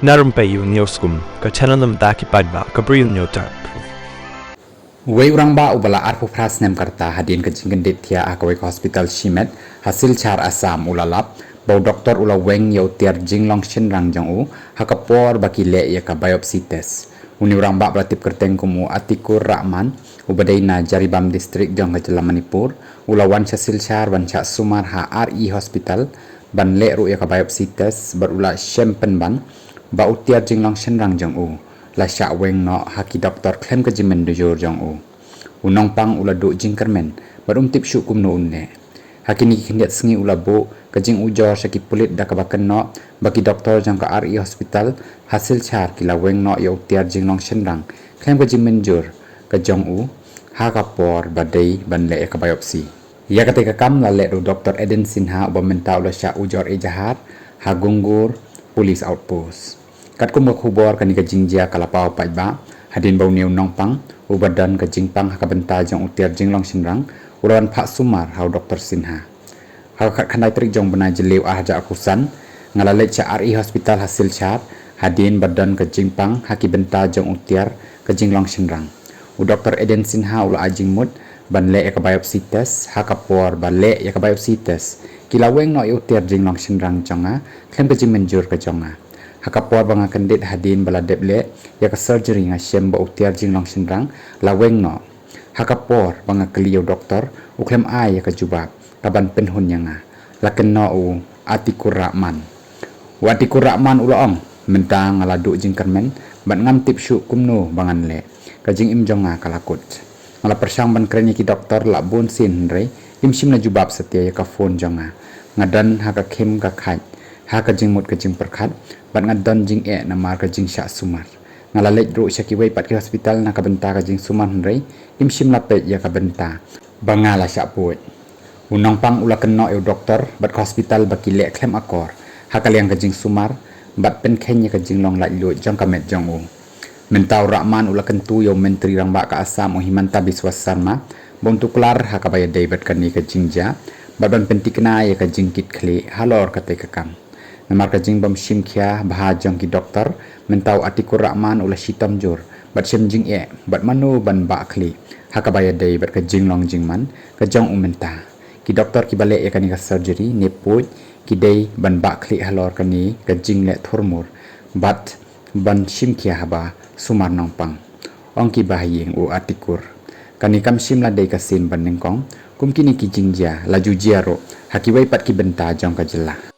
Na Rympei U ka channel ki paidbah ka Bri U Hynñiewtrep. Weng ba ubala arpu parasnam karta hadin ke jingbit tiar akawai hospital shimet hasil char asam ulalap bau doktor ula Weng yau tiar jinglong shynrang jong u hakapor baki le ya ka biopsi test uni ba belatip kyrteng kumu atikur rahman ubadai na jaribam distrik jong ke Manipur ula wan hasil char wan cha sumar ha RI hospital ban le ru ya ka biopsi test berula shempen ban ba utiar jinglong shynrang jong u la sya Weng no haki doktor khlem ke jimen dujur jong u nongpang ula do jingkermen barum tip syu kum no unne hakini kindiat sengi ula bo kajing ujor syaki pulit da kabaken no bagi doktor jong ka RI hospital hasil char kila Weng no ya utiar jinglong shynrang khlem ke jimen jur ke jong u ha kapor badai ban le ka biopsi ya ketika kam la le ru doktor Eden Sinha ubamenta ula sya ujor ejahat ha gunggur police outpost kat kum khubor kani ka jingjia kalapau paidbah hadin bau new nongpang ubadan ka jingpang hakabenta jong utiar jinglong shynrang ulawan phak sumar hau Doktor Sinha hau khat khandai trik jong bena jelew ahja akusan ngalale cha RI hospital hasil char hadin badan ka jingpang hakibenta jong utiar ka jinglong shynrang Doktor Eden Sinha ula ajing mut ban le ka biopsi test hakapor ban le ya ka biopsi test kila Weng no utiar jinglong shynrang jonga khlem ka jimenjur ka jonga hakapor banga kendit hadin bala deble ya ka surgery nga shem ba utiar jinglong shynrang la Weng no hakapor banga kliyo doktor uklem ai ya ka jubab kaban penhun yanga la kenno u atikur rahman ula ong mentang ngala du jingkermen ban ngam tip syu kumno bangan le ka jing im jonga kalakut ngala persang ban kreni ki doktor la bon sin re imsim na jubab setia ya ka phone jonga ngadan haka khem ka khai haka jingmut ka jing perkhat ban ngadon jing na mar ka jing sya sumar ngala lej ru syaki wei pat ki hospital na ka benta ka jing sumar re imsim la pe ya ka benta bangala sya puit unong pang ula kenno eu doktor bat ka hospital baki le khlem akor hakaliang ka jing sumar bat pen khenya ka jinglong la lu jong ka met jong u mentau rahman ula kentu yo menteri rang ba ka asam Himanta Biswas Sarma bontu klar hakabaya dei bat kani ka jingja baban pentikna ya ka jingkit khli halor ka te ka kam namar ka jingbam shimkhia bha jong ki doktor mentau atikur rahman ula shitam jur bat shem jing bat manu ban ba khli hakabaya dei bat ka jinglong jingman ka jong umenta ki doktor ki bale ya kani ka surgery neput ki dei ban ba khli halor kani ka jingle thurmur bat ban shimkhia haba sumar nongpang ongki bahayeng u atikur kani kam shimla dei ka sin ban nengkong kumkini ki jingja laju jiaro hakiwai pat ki benta jong ka jela